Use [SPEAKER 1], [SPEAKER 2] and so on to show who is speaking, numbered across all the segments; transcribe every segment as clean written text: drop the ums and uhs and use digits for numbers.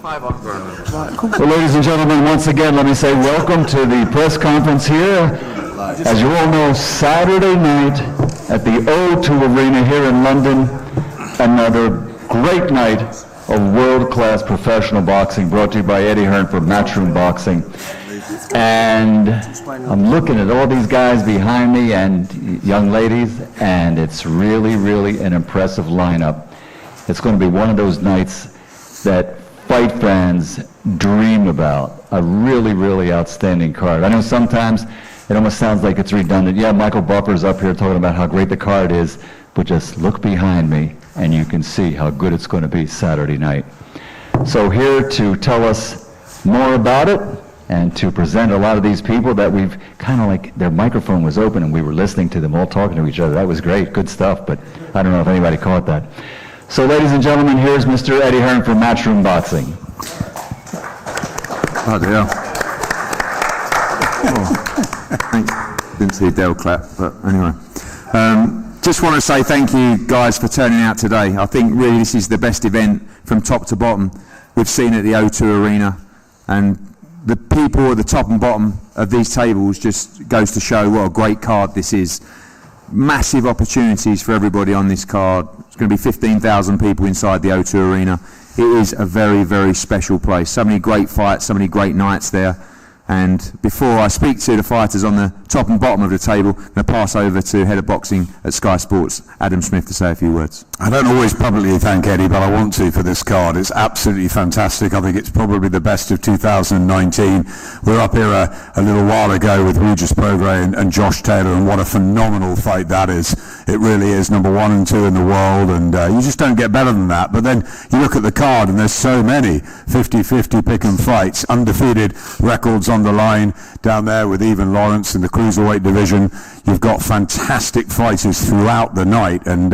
[SPEAKER 1] Well, ladies and gentlemen, once again, let me say welcome to the press conference here. As you all know, Saturday night at the O2 Arena here in London, another great night of world-class professional boxing brought to you by Eddie Hearn for Matchroom Boxing. And I'm looking at all these guys behind me and young ladies, and it's really, really an impressive lineup. It's going to be one of those nights that fight fans dream about. A really, really outstanding card. I know sometimes it almost sounds like it's redundant. Yeah, Michael Buffer's up here talking about how great the card is, but just look behind me and you can see how good it's going to be Saturday night. So here to tell us more about it and to present a lot of these people that we've kind of like, their microphone was open and we were listening to them all talking to each other. That was great, good stuff, but I don't know if anybody caught that. So ladies and gentlemen, here's Mr. Eddie Hearn for Matchroom Boxing.
[SPEAKER 2] Oh dear. Oh, didn't see Dale clap, but anyway. Just want to say thank you guys for turning out today. I think really this is the best event from top to bottom we've seen at the O2 Arena, and the people at the top and bottom of these tables just goes to show what a great card this is. Massive opportunities for everybody on this card. It's going to be 15,000 people inside the O2 Arena. It is a very, very special place. So many great fights, so many great nights there. And before I speak to the fighters on the top and bottom of the table, I'm going to pass over to Head of Boxing at Sky Sports, Adam Smith, to say a few words.
[SPEAKER 3] I don't always publicly thank Eddie, but I want to for this card. It's absolutely fantastic. I think it's probably the best of 2019. We were up here a little while ago with Regis Prograis and Josh Taylor, and what a phenomenal fight that is. It really is number 1 and 2 in the world, and you just don't get better than that. But then you look at the card, and there's so many 50-50 pick-em fights, undefeated records on the line down there with Even Lawrence in the cruiserweight division. You've got fantastic fighters throughout the night, and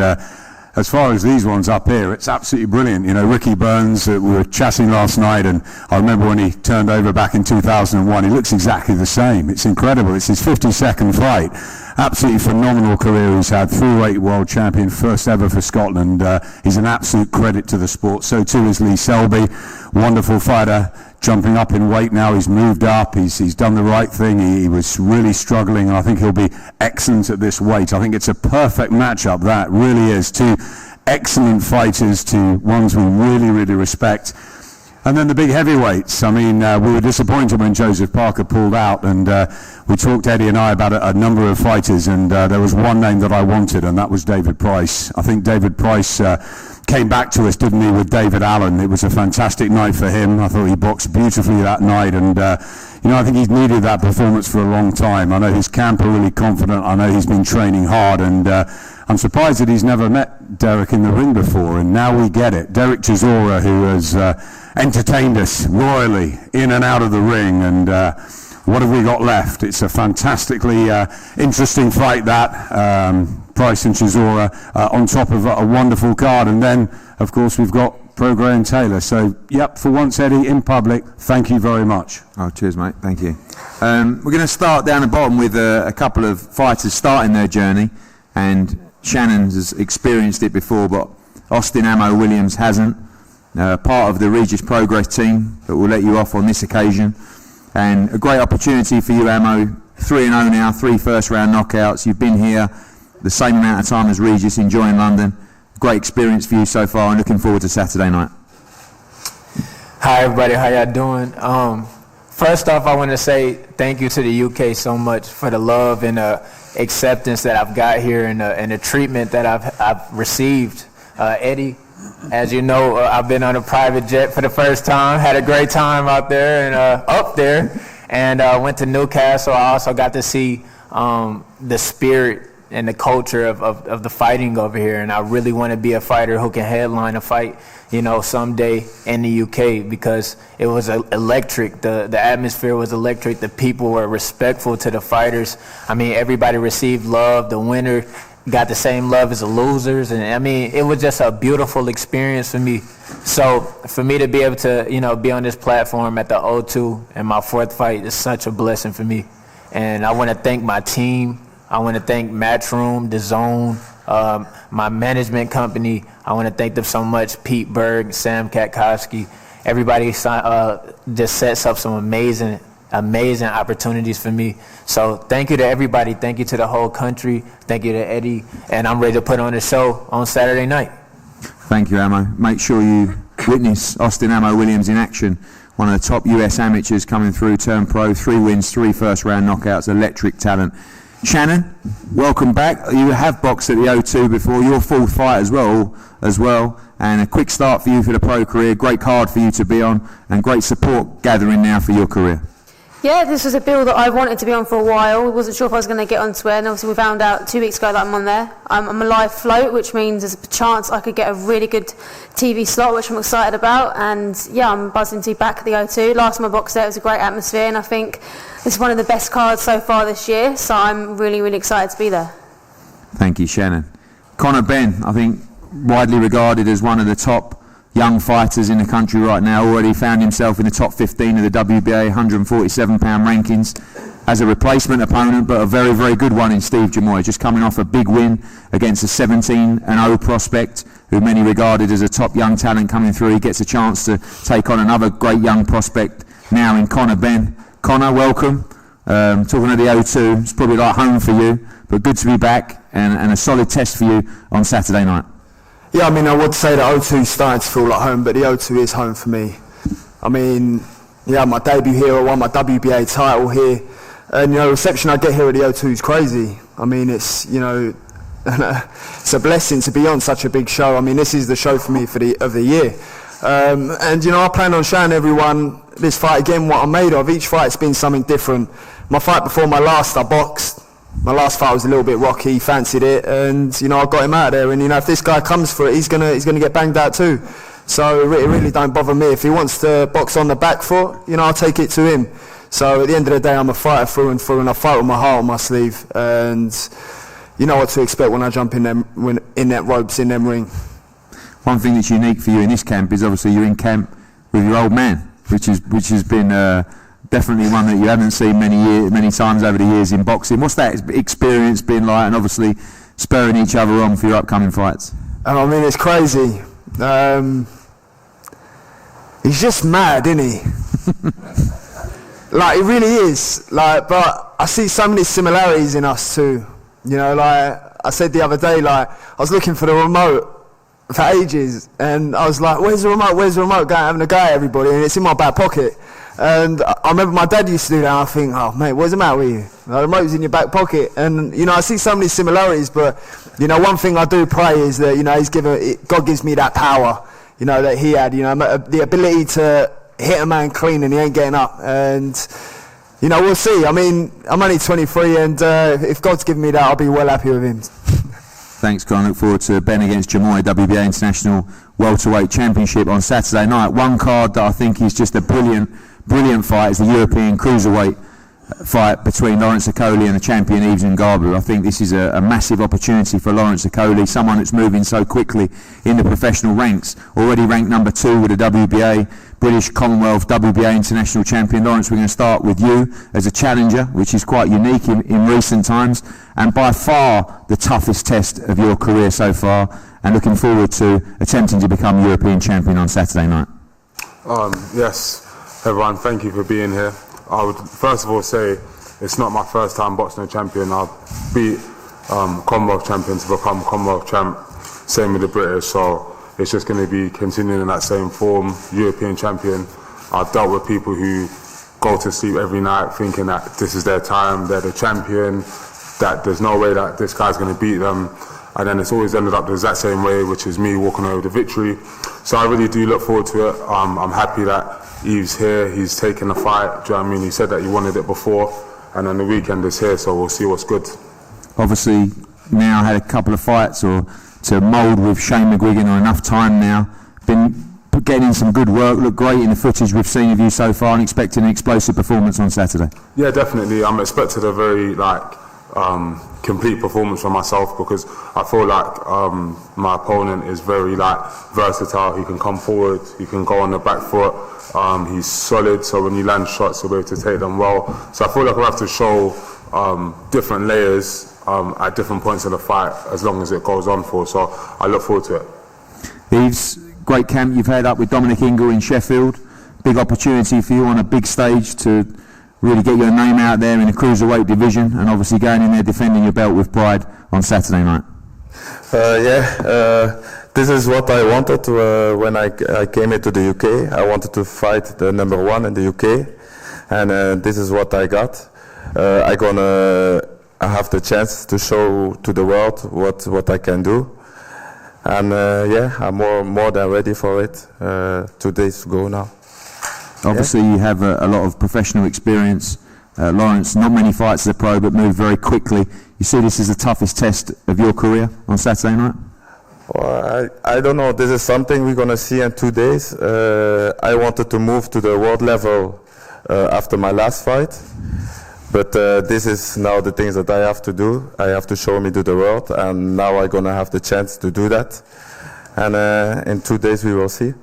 [SPEAKER 3] as far as these ones up here, it's absolutely brilliant. You know, Ricky Burns, we were chatting last night, and I remember when he turned over back in 2001, he looks exactly the same. It's incredible. It's his 52nd fight. Absolutely phenomenal career he's had. Thruweight world champion, first ever for Scotland. He's an absolute credit to the sport. So too is Lee Selby, wonderful fighter, jumping up in weight now. He's moved up. He's done the right thing. He was really struggling, and I think he'll be excellent at this weight. I think it's a perfect matchup, that really is. Two excellent fighters, to ones we really, really respect. And then the big heavyweights. I mean, we were disappointed when Joseph Parker pulled out, and we talked, Eddie and I, about a number of fighters, and there was one name that I wanted, and that was David Price. I think David Price came back to us, didn't he, with David Allen. It was a fantastic night for him. I thought he boxed beautifully that night, and you know, I think he's needed that performance for a long time. I know his camp are really confident. I know he's been training hard, and I'm surprised that he's never met Derek in the ring before, and now we get it. Derek Chisora, who has entertained us royally in and out of the ring, and what have we got left? It's a fantastically interesting fight, that Price and Chisora on top of a wonderful card. And then, of course, we've got Prograis and Taylor. So, yep, for once, Eddie, in public, thank you very much.
[SPEAKER 2] Oh, cheers, mate. Thank you. We're going to start down the bottom with a couple of fighters starting their journey, and Shannon has experienced it before, but Austin Ammo Williams hasn't. Part of the Regis Prograis team that will let you off on this occasion. And a great opportunity for you, Ammo. 3-0 now, 3 first-round knockouts. You've been here the same amount of time as Regis, enjoying London. Great experience for you so far, and looking forward to Saturday night.
[SPEAKER 4] Hi, everybody. How y'all doing? First off, I want to say thank you to the UK so much for the love and acceptance that I've got here, and the treatment that I've received. Eddie, as you know, I've been on a private jet for the first time. Had a great time out there and up there, and went to Newcastle. I also got to see the spirit and the culture of the fighting over here, and I really want to be a fighter who can headline a fight, you know, someday in the UK, because it was electric. The atmosphere was electric. The people were respectful to the fighters. I mean, everybody received love. The winner got the same love as the losers, and I mean, it was just a beautiful experience for me. So for me to be able to, you know, be on this platform at the O2 and my 4th fight is such a blessing for me. And I want to thank my team. I want to thank Matchroom, The Zone, my management company. I want to thank them so much, Pete Berg, Sam Katkowski, everybody just sets up some amazing opportunities for me. So thank you to everybody. Thank you to the whole country. Thank you to Eddie. And I'm ready to put on a show on Saturday night.
[SPEAKER 2] Thank you, Amo. Make sure you witness Austin Amo Williams in action. One of the top US amateurs coming through, turned pro, 3 wins, 3 first-round knockouts, electric talent. Shannon, welcome back. You have boxed at the O2 before, your 4th fight as well, and a quick start for you for the pro career, great card for you to be on, and great support gathering now for your career.
[SPEAKER 5] Yeah, this was a bill that I wanted to be on for a while. I wasn't sure if I was going to get onto it, and obviously we found out 2 weeks ago that I'm on there. I'm a live float, which means there's a chance I could get a really good TV slot, which I'm excited about. And yeah, I'm buzzing to be back at the O2. Last time I boxed there, it was a great atmosphere, and I think this is one of the best cards so far this year, so I'm really, really excited to be there.
[SPEAKER 2] Thank you, Shannon. Conor Benn, I think widely regarded as one of the top young fighters in the country right now, already found himself in the top 15 of the WBA 147-pound rankings as a replacement opponent, but a very, very good one in Steve Jamoy, just coming off a big win against a 17-0 prospect who many regarded as a top young talent coming through. He gets a chance to take on another great young prospect now in Conor Benn. Conor, welcome. Talking of the O2, it's probably like home for you, but good to be back and a solid test for you on Saturday night.
[SPEAKER 6] Yeah, I mean, I would say the O2 is starting to feel like home, but the O2 is home for me. I mean, yeah, my debut here, I won my WBA title here, and, you know, the reception I get here at the O2 is crazy. I mean, it's, you know, it's a blessing to be on such a big show. I mean, this is the show for me of the year. And, you know, I plan on showing everyone this fight again, what I'm made of. Each fight's been something different. My fight before my last, I boxed. My last fight was a little bit rocky, fancied it, and, you know, I got him out of there. And, you know, if this guy comes for it, he's gonna get banged out too. So it really don't bother me. If he wants to box on the back foot, you know, I'll take it to him. So at the end of the day, I'm a fighter through and through, and I fight with my heart on my sleeve. And you know what to expect when I jump in them ropes, in them ring.
[SPEAKER 2] One thing that's unique for you in this camp is obviously you're in camp with your old man, which has been definitely one that you haven't seen many times over the years in boxing. What's that experience been like, and obviously spurring each other on for your upcoming fights?
[SPEAKER 6] I mean, it's crazy. He's just mad, isn't he? Like, he really is. Like, but I see so many similarities in us too. You know, like I said the other day, like I was looking for the remote for ages, and I was like, "Where's the remote? Where's the remote?" Having a go at everybody, and it's in my back pocket. And I remember my dad used to do that, and I think, oh mate, what's the matter with you? Like, the remote's in your back pocket. And you know, I see so many similarities, but you know, one thing I do pray is that, you know, God gives me that power, you know, that he had, you know, the ability to hit a man clean and he ain't getting up. And you know, we'll see. I mean, I'm only 23, and if God's given me that, I'll be well happy with him.
[SPEAKER 2] Thanks, Con. Look forward to Ben against Jamoy, WBA International Welterweight Championship on Saturday night. One card that I think is just a brilliant fight is the European Cruiserweight fight between Lawrence Okoli and the champion Yves Ngarbu. I think this is a massive opportunity for Lawrence Okoli, someone that's moving so quickly in the professional ranks, already ranked number 2 with the WBA, British Commonwealth WBA International Champion. Lawrence, we're going to start with you as a challenger, which is quite unique in recent times, and by far the toughest test of your career so far, and looking forward to attempting to become European champion on Saturday night.
[SPEAKER 7] Yes, everyone, thank you for being here. I would first of all say it's not my first time boxing a champion. I've beat Commonwealth champion to become Commonwealth champ, same with the British, so it's just going to be continuing in that same form. European champion, I've dealt with people who go to sleep every night thinking that this is their time, they're the champion, that there's no way that this guy's going to beat them, and then it's always ended up the exact same way, which is me walking away with the victory. So I really do look forward to it. I'm happy that Yves here, he's taking the fight. Do you know what I mean? He said that he wanted it before, and then the weekend is here, so we'll see what's good.
[SPEAKER 2] Obviously, now had a couple of fights or to mould with Shane McGuigan or enough time now. Been getting in some good work, look great in the footage we've seen of you so far, and expecting an explosive performance on Saturday.
[SPEAKER 7] Yeah, definitely. I'm expecting a very complete performance from myself, because I feel like my opponent is very versatile. He can come forward, he can go on the back foot. He's solid, so when you land shots, you'll be able to take them well. So I feel like I have to show different layers at different points of the fight, as long as it goes on for. So I look forward to it.
[SPEAKER 2] Yves, great camp you've had up with Dominic Ingle in Sheffield. Big opportunity for you on a big stage to really get your name out there in the cruiserweight division, and obviously going in there defending your belt with pride on Saturday night.
[SPEAKER 8] This is what I wanted when I came into the UK. I wanted to fight the number one in the UK, and this is what I got. I'm gonna have the chance to show to the world what I can do, and I'm more than ready for it. 2 days to go now.
[SPEAKER 2] Obviously, you have a lot of professional experience. Lawrence, not many fights as a pro, but moved very quickly. You see this as the toughest test of your career on Saturday night?
[SPEAKER 8] Well, I don't know. This is something we're going to see in 2 days. I wanted to move to the world level after my last fight. But this is now the things that I have to do. I have to show me to the world. And now I'm going to have the chance to do that. And in 2 days we will see.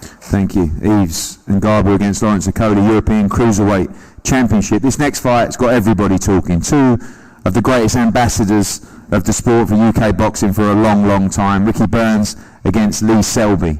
[SPEAKER 2] Thank you. Yves and Garber against Lawrence Okoda, European Cruiserweight Championship. This next fight's got everybody talking. Two of the greatest ambassadors of the sport for UK boxing for a long, long time. Ricky Burns against Lee Selby.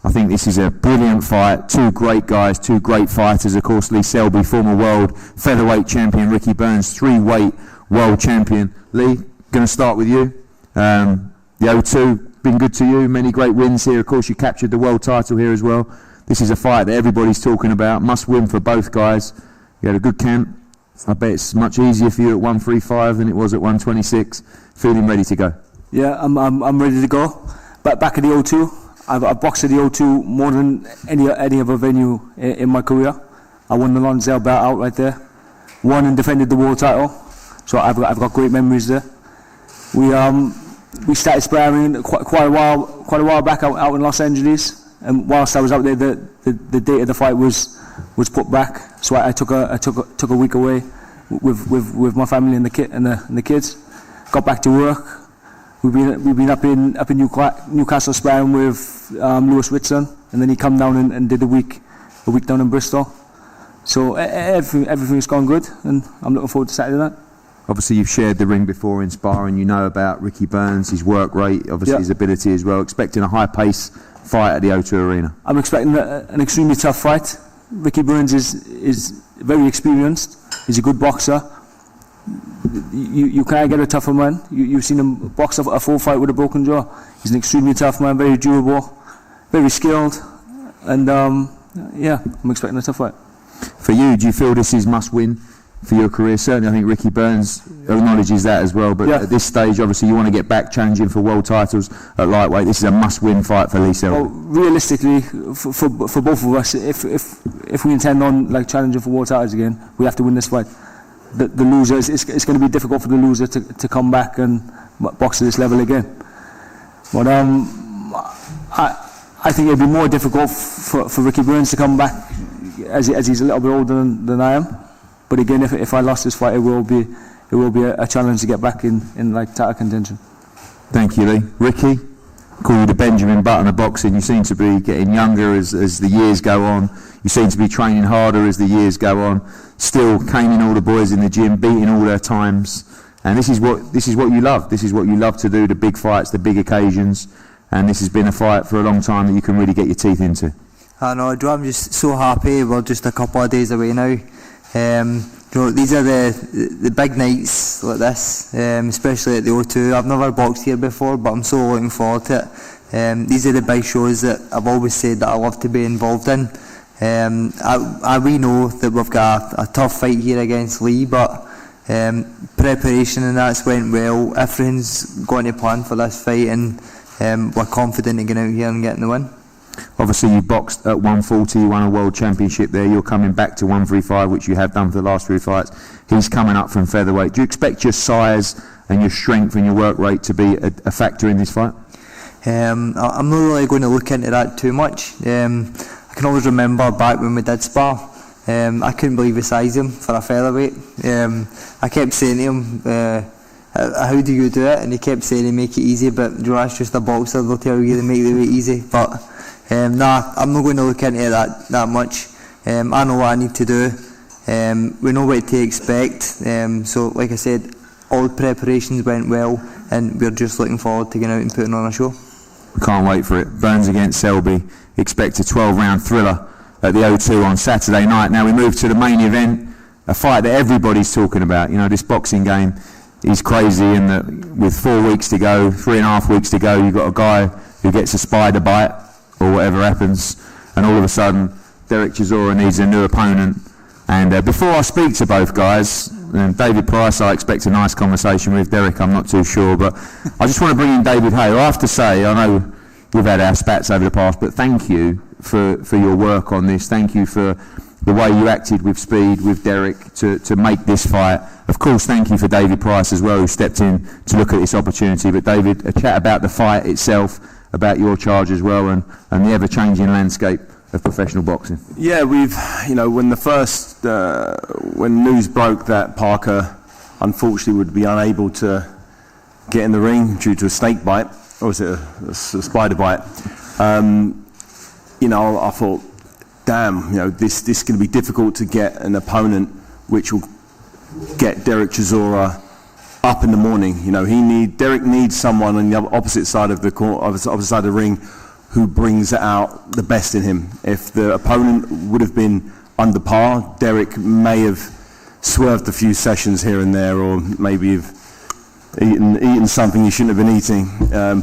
[SPEAKER 2] I think this is a brilliant fight. Two great guys, two great fighters. Of course, Lee Selby, former world featherweight champion. Ricky Burns, 3-weight world champion. Lee, going to start with you. The O2, been good to you. Many great wins here. Of course, you captured the world title here as well. This is a fight that everybody's talking about. Must win for both guys. You had a good camp. I bet it's much easier for you at 135 than it was at 126. Feeling ready to go?
[SPEAKER 9] Yeah, I'm ready to go. But back at the O2, I've boxed at the O2 more than any other venue in my career. I won the Lonsdale belt out right there. Won and defended the world title. So I've got great memories there. We started sparring quite a while back out in Los Angeles. And whilst I was out there, the date of the fight was put back. So I took a week away with my family and the kids. Got back to work. We've been up in Newcastle sparring with Lewis Whitson, and then he come down and did a week down in Bristol. So everything's gone good, and I'm looking forward to Saturday night.
[SPEAKER 2] Obviously, you've shared the ring before in sparring. You know about Ricky Burns, his work rate, obviously his ability as well. Expecting a high-pace fight at the O2 Arena.
[SPEAKER 9] I'm expecting an extremely tough fight. Ricky Burns is very experienced. He's a good boxer. You can't get a tougher man. You've seen him box a full fight with a broken jaw. He's an extremely tough man, very durable, very skilled, and I'm expecting a tough fight.
[SPEAKER 2] For you, do you feel this is must-win for your career? Certainly, I think Ricky Burns acknowledges that as well. But at this stage, obviously, you want to get back challenging for world titles at lightweight. This is a must-win fight for Lee Selby.
[SPEAKER 9] Well, realistically, for both of us, if we intend on challenging for world titles again, we have to win this fight. The loser, it's going to be difficult for the loser to come back and box at this level again. But I think it'd be more difficult for Ricky Burns to come back as he's a little bit older than I am. But again, if I lost this fight, it will be a challenge to get back in title contention.
[SPEAKER 2] Thank you, Lee. Ricky, call you the Benjamin Button of boxing. You seem to be getting younger as the years go on. You seem to be training harder as the years go on. Still caning all the boys in the gym, beating all their times. And this is what you love. This is what you love to do, the big fights, the big occasions. And this has been a fight for a long time that you can really get your teeth into.
[SPEAKER 10] I know, Joe, I'm just so happy. We're just a couple of days away now. These are the big nights like this, especially at the O2. I've never boxed here before, but I'm so looking forward to it. These are the big shows that I've always said that I love to be involved in. We know that we've got a tough fight here against Lee, but preparation and that's went well. Everything's going to plan for this fight, and we're confident in getting out here and getting the win.
[SPEAKER 2] Obviously, you boxed at 140, you won a world championship there. You're coming back to 135, which you have done for the last 3 fights. He's coming up from featherweight. Do you expect your size and your strength and your work rate to be a factor in this fight?
[SPEAKER 10] I'm not really going to look into that too much. I can always remember back when we did spar, I couldn't believe the size of him for a featherweight. I kept saying to him, how do you do it? And he kept saying, make it easy, but that's just a boxer, they'll tell you to make the weight easy. But I'm not going to look into that much. I know what I need to do. We know what to expect. So like I said, all the preparations went well, and we're just looking forward to getting out and putting on a show.
[SPEAKER 2] Can't wait for it. Burns against Selby. Expect a 12-round thriller at the O2 on Saturday night. Now we move to the main event, a fight that everybody's talking about. You know, this boxing game is crazy in that with 4 weeks to go, 3.5 weeks to go, you've got a guy who gets a spider bite or whatever happens, and all of a sudden Derek Chisora needs a new opponent. And before I speak to both guys, David Price I expect a nice conversation with. Derek I'm not too sure, but I just want to bring in David Hay. I have to say, I know we've had our spats over the past, but thank you for your work on this. Thank you for the way you acted with speed with Derek to make this fight. Of course, thank you for David Price as well, who stepped in to look at this opportunity. But David, a chat about the fight itself, about your charge as well, and the ever-changing landscape of professional boxing.
[SPEAKER 11] Yeah, when when news broke that Parker unfortunately would be unable to get in the ring due to a snake bite, or was it a spider bite? I thought, damn, this is going to be difficult to get an opponent which will get Derek Chisora up in the morning. Derek needs someone on the opposite side of the ring who brings out the best in him. If the opponent would have been under par, Derek may have swerved a few sessions here and there, or maybe have eaten something he shouldn't have been eating.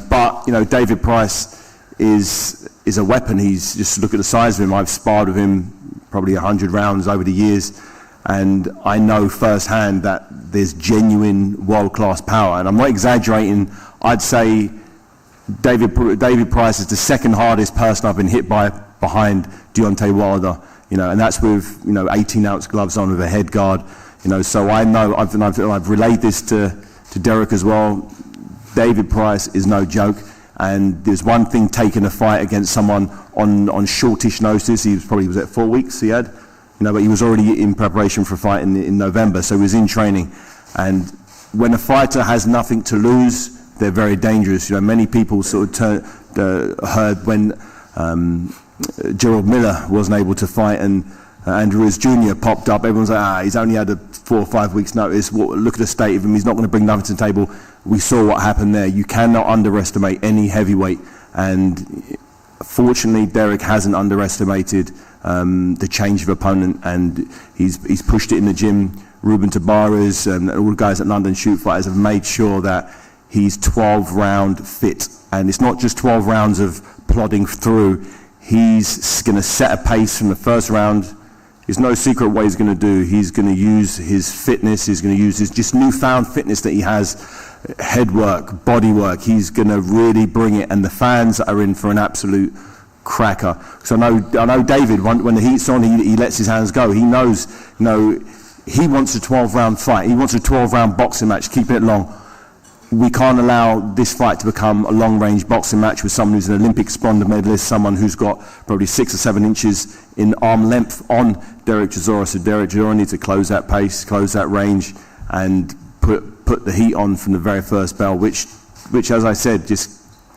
[SPEAKER 11] But David Price is a weapon. He's just look at the size of him. I've sparred with him probably 100 rounds over the years, and I know firsthand that there's genuine world-class power. And I'm not exaggerating. I'd say David Price is the second hardest person I've been hit by behind Deontay Wilder. And that's with 18-ounce gloves on with a head guard. So I know I've relayed this to Derek as well. David Price is no joke. And there's one thing taking a fight against someone on shortish notice. He was at 4 weeks he had, but he was already in preparation for a fight in November, so he was in training. And when a fighter has nothing to lose, they're very dangerous. Many people sort of heard when Gerald Miller wasn't able to fight and Andrew Ruiz Jr. popped up. Everyone's like, he's only had a 4 or 5 weeks notice. Look at the state of him. He's not going to bring nothing to the table. We saw what happened there. You cannot underestimate any heavyweight, and fortunately Derek hasn't underestimated the change of opponent, and he's pushed it in the gym. Ruben Tabares and all the guys at London Shoot Fighters have made sure that he's 12-round fit, and it's not just 12 rounds of plodding through. He's going to set a pace from the first round. There's no secret what he's going to do. He's going to use his fitness. He's going to use his just newfound fitness that he has, head work, body work. He's going to really bring it, and the fans are in for an absolute cracker. So I know David, when the heat's on, he lets his hands go. He knows, he wants a 12-round fight. He wants a 12-round boxing match, keeping it long. We can't allow this fight to become a long-range boxing match with someone who's an Olympic Sponda medalist, someone who's got probably 6 or 7 inches in arm length on Derek Chisora. So Derek Chisora needs to close that pace, close that range, and put the heat on from the very first bell, which as I said, just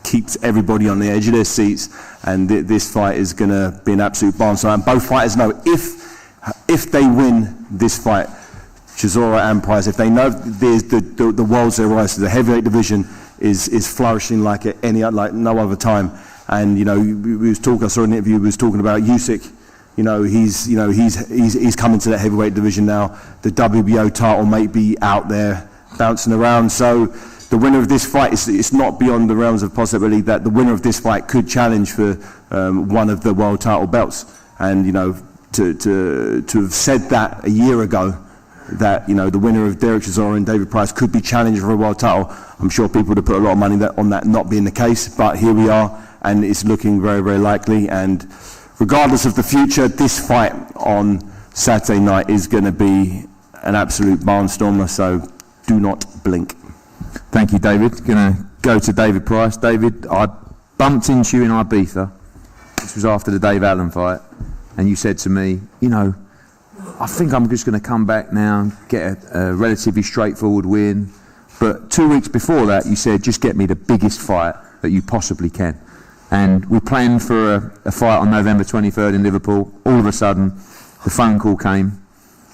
[SPEAKER 11] keeps everybody on the edge of their seats. And this fight is going to be an absolute barnstorm. And both fighters know if they win this fight, Chisora and Price, if they know the world's their oyster, the heavyweight division is flourishing like no other time. And I saw an interview. We was talking about Usyk. He's coming to that heavyweight division now. The WBO title may be out there bouncing around. So the winner of this fight it's not beyond the realms of possibility that the winner of this fight could challenge for one of the world title belts. And to have said that a year ago, that the winner of Derek Chisora and David Price could be challenging for a world title, I'm sure people would have put a lot of money on that not being the case, but here we are, and it's looking very, very likely. And regardless of the future, this fight on Saturday night is going to be an absolute barnstormer, so do not blink.
[SPEAKER 2] Thank you, David. Going to go to David Price. David, I bumped into you in Ibiza. This was after the Dave Allen fight, and you said to me, I think I'm just going to come back now and get a relatively straightforward win. But 2 weeks before that, you said, just get me the biggest fight that you possibly can. And we planned for a fight on November 23rd in Liverpool. All of a sudden, the phone call came.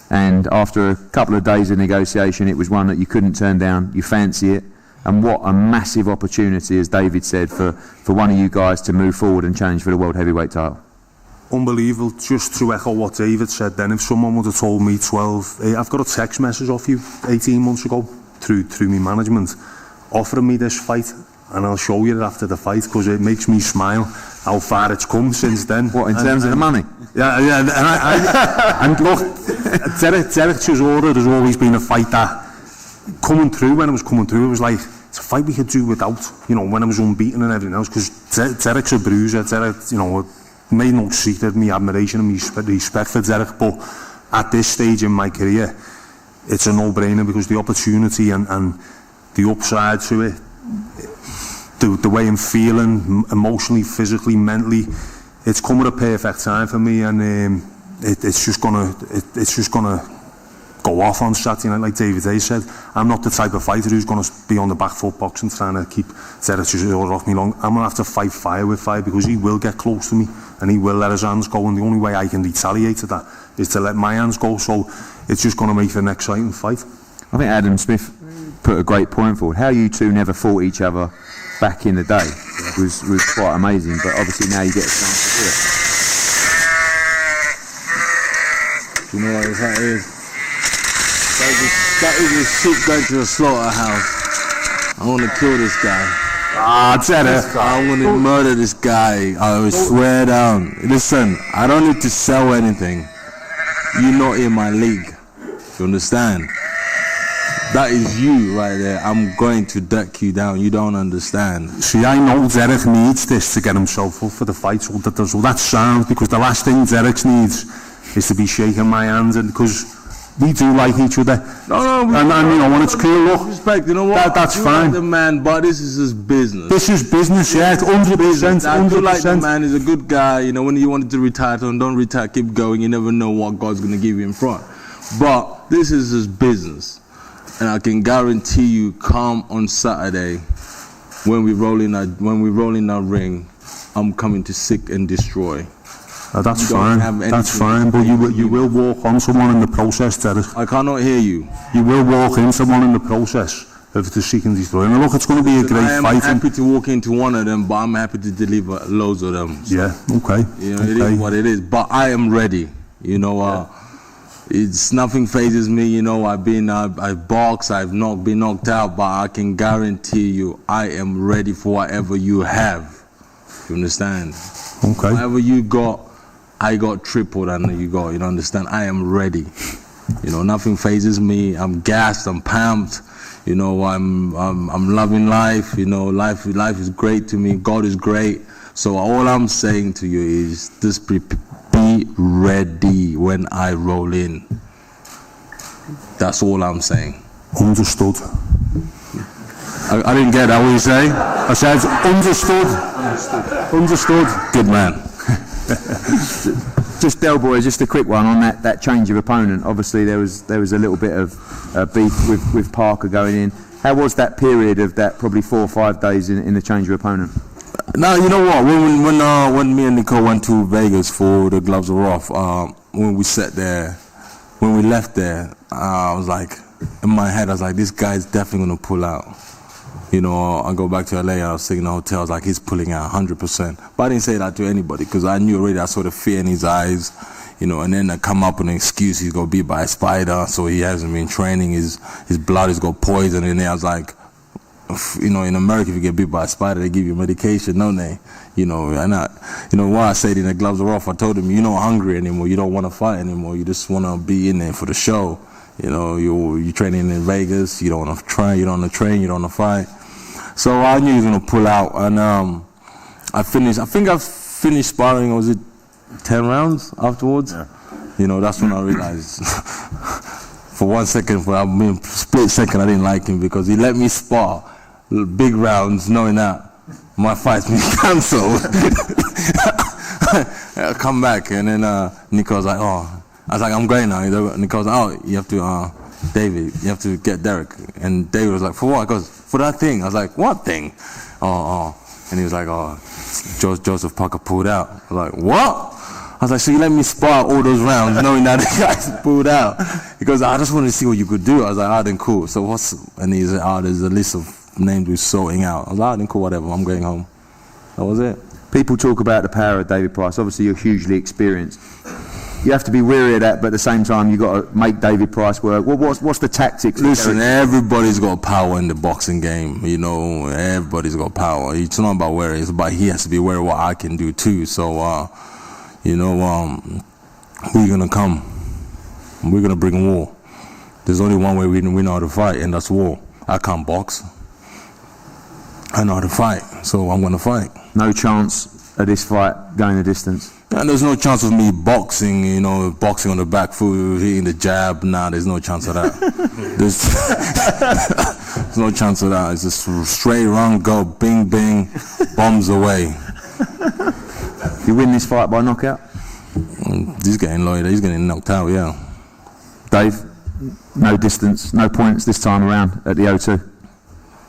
[SPEAKER 2] And after a couple of days of negotiation, it was one that you couldn't turn down. You fancy it. and what a massive opportunity, as David said, for one of you guys to move forward and challenge for the World Heavyweight title.
[SPEAKER 3] Unbelievable. Just to echo what David said then, if someone would have told me I've got a text message off you 18 months ago through my management offering me this fight, and I'll show you it after the fight because it makes me smile how far it's come since then.
[SPEAKER 2] What, in terms of the money?
[SPEAKER 3] Yeah, and look, Derek Chisora has always been a fight that coming through, when it was coming through, it was like, it's a fight we could do without, you know, when I was unbeaten and everything else, because Derek's a bruiser. Derek, you know, made no secret of me admiration and me respect for Derek, but at this stage in my career, it's a no-brainer because the opportunity and the upside to it, the way I'm feeling, emotionally, physically, mentally, it's come at a perfect time for me, and it's just gonna go off on Saturday night, like David Hayes said. I'm not the type of fighter who's gonna be on the back foot boxing trying to keep Derek Chisora off me long. I'm gonna have to fight fire with fire because he will get close to me and he will let his hands go, and the only way I can retaliate to that is to let my hands go. So it's just gonna make for an exciting fight.
[SPEAKER 2] I think Adam Smith put a great point forward. How you two never fought each other back in the day was quite amazing, but obviously now you get a chance to do it.
[SPEAKER 12] You know what that is? That is a sheep going to a slaughterhouse. I want to kill this guy.
[SPEAKER 3] I
[SPEAKER 12] want to murder this guy. I will swear down. Listen, I don't need to sell anything. You're not in my league. You understand? That is you right there. I'm going to deck you down. You don't understand.
[SPEAKER 3] See, I know Derek needs this to get himself up for the fight, so that's sound, because the last thing Derek needs is to be shaking my hand, and because we do like each other.
[SPEAKER 12] No,
[SPEAKER 3] and you know, when it's cool, look,
[SPEAKER 12] respect, you know what?
[SPEAKER 3] That's
[SPEAKER 12] you
[SPEAKER 3] fine.
[SPEAKER 12] Like the man, but this is his business.
[SPEAKER 3] This is business, yeah, 100%.
[SPEAKER 12] I feel like the man is a good guy. You know, when you wanted to retire, don't retire, keep going. You never know what God's going to give you in front. But this is his business. And I can guarantee you, come on Saturday, when we roll in that ring, I'm coming to seek and destroy.
[SPEAKER 3] That's fine. That's fine. But you will walk on someone in the process, Derek.
[SPEAKER 12] I cannot hear you.
[SPEAKER 3] You will walk in someone in the process of the seek and destroy. And look, it's going to be a great fight.
[SPEAKER 12] I am happy to walk into one of them, but I'm happy to deliver loads of them. So,
[SPEAKER 3] yeah. Okay.
[SPEAKER 12] You know, it is what it is. But I am ready. You know. It's nothing phases me, you know. I've boxed, I've not been knocked out, but I can guarantee you, I am ready for whatever you have. You understand?
[SPEAKER 3] Okay.
[SPEAKER 12] Whatever you got, I got triple than you got. You don't understand? I am ready. You know, nothing phases me. I'm gassed. I'm pumped. You know, I'm loving life. You know, life is great to me. God is great. So all I'm saying to you is just be ready when I roll in. That's all I'm saying.
[SPEAKER 3] Understood. I didn't get that, what you say? I said understood. Good man.
[SPEAKER 2] Just Del Boy, just a quick one on that change of opponent. Obviously there was a little bit of beef with Parker going in. How was that period of that probably 4 or 5 days in the change of opponent?
[SPEAKER 12] Now, you know what, when me and Nico went to Vegas for the Gloves Are Off, when we left there, I was like, in my head, I was like, this guy's definitely going to pull out. You know, I go back to LA, I was sitting in the hotel, I was like, he's pulling out 100%. But I didn't say that to anybody, because I knew already, I saw the fear in his eyes, you know, and then I come up with an excuse, he's going to be beat by a spider, so he hasn't been training, his blood has got poison in there. I was like, you know, in America, if you get bit by a spider, they give you medication, don't they? You know, why I said in the Gloves Are Off, I told him, you're not hungry anymore, you don't want to fight anymore, you just want to be in there for the show. You know, you're training in Vegas, you don't want to train, you don't want to train, you don't want to fight. So I knew he was going to pull out, and I think I finished sparring, was it 10 rounds afterwards? Yeah. You know, that's when I realized, for 1 second, for a split second, I didn't like him, because he let me spar big rounds, knowing that my fight's been cancelled. I come back, and then Nico was like, oh, I was like, I'm going now. Nico was like, oh, you have to, David, you have to get Derek. And David was like, for what? He goes, for that thing. I was like, what thing? Oh. And he was like, oh, Joseph Parker pulled out. I was like, what? I was like, so you let me spar all those rounds knowing that the guys pulled out? He goes, I just wanted to see what you could do. I was like, then cool. So and he said, there's a list of names were sorting out. I was like, cool, whatever, I'm going home. That was it.
[SPEAKER 2] People talk about the power of David Price. Obviously, you're hugely experienced. You have to be weary of that, but at the same time, you've got to make David Price work. What's the tactics?
[SPEAKER 12] Listen, everybody's got power in the boxing game. You know, everybody's got power. It's not about where it's about. He has to be aware of what I can do too. So, you know, we're gonna come. We're gonna bring war. There's only one way we know how to fight, and that's war. I can't box. I know how to fight, so I'm gonna fight.
[SPEAKER 2] No chance of this fight going the distance?
[SPEAKER 12] And there's no chance of me boxing, you know, boxing on the back foot, hitting the jab. Nah, there's no chance of that. There's no chance of that. It's just straight run, go, bing, bing, bombs away.
[SPEAKER 2] You win this fight by knockout?
[SPEAKER 12] He's getting loaded. He's getting knocked out, yeah.
[SPEAKER 2] Dave, no distance, no points this time around at the O2.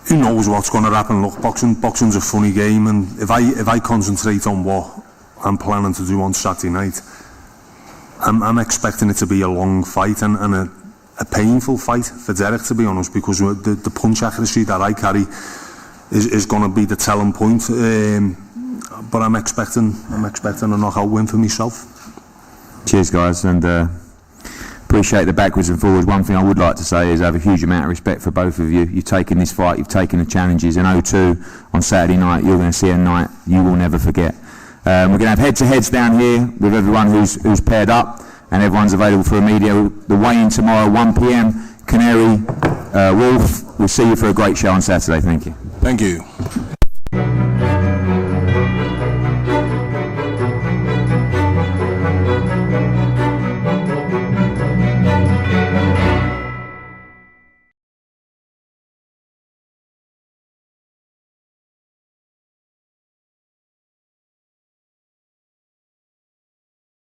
[SPEAKER 13] Who knows what's going to happen? Look, boxing's a funny game, and if I concentrate on what I'm planning to do on Saturday night, I'm expecting it to be a long fight and a painful fight for Derek, to be honest, because the punch accuracy that I carry is going to be the telling point. But I'm expecting a knockout win for myself.
[SPEAKER 2] Cheers, guys, and appreciate the backwards and forwards. One thing I would like to say is I have a huge amount of respect for both of you. You've taken this fight, you've taken the challenges. In O2 on Saturday night, you're going to see a night you will never forget. We're going to have head-to-heads down here with everyone who's paired up, and everyone's available for a media. The weigh-in tomorrow, 1 p.m. Canary, Wolf. We'll see you for a great show on Saturday. Thank you.
[SPEAKER 12] Thank you.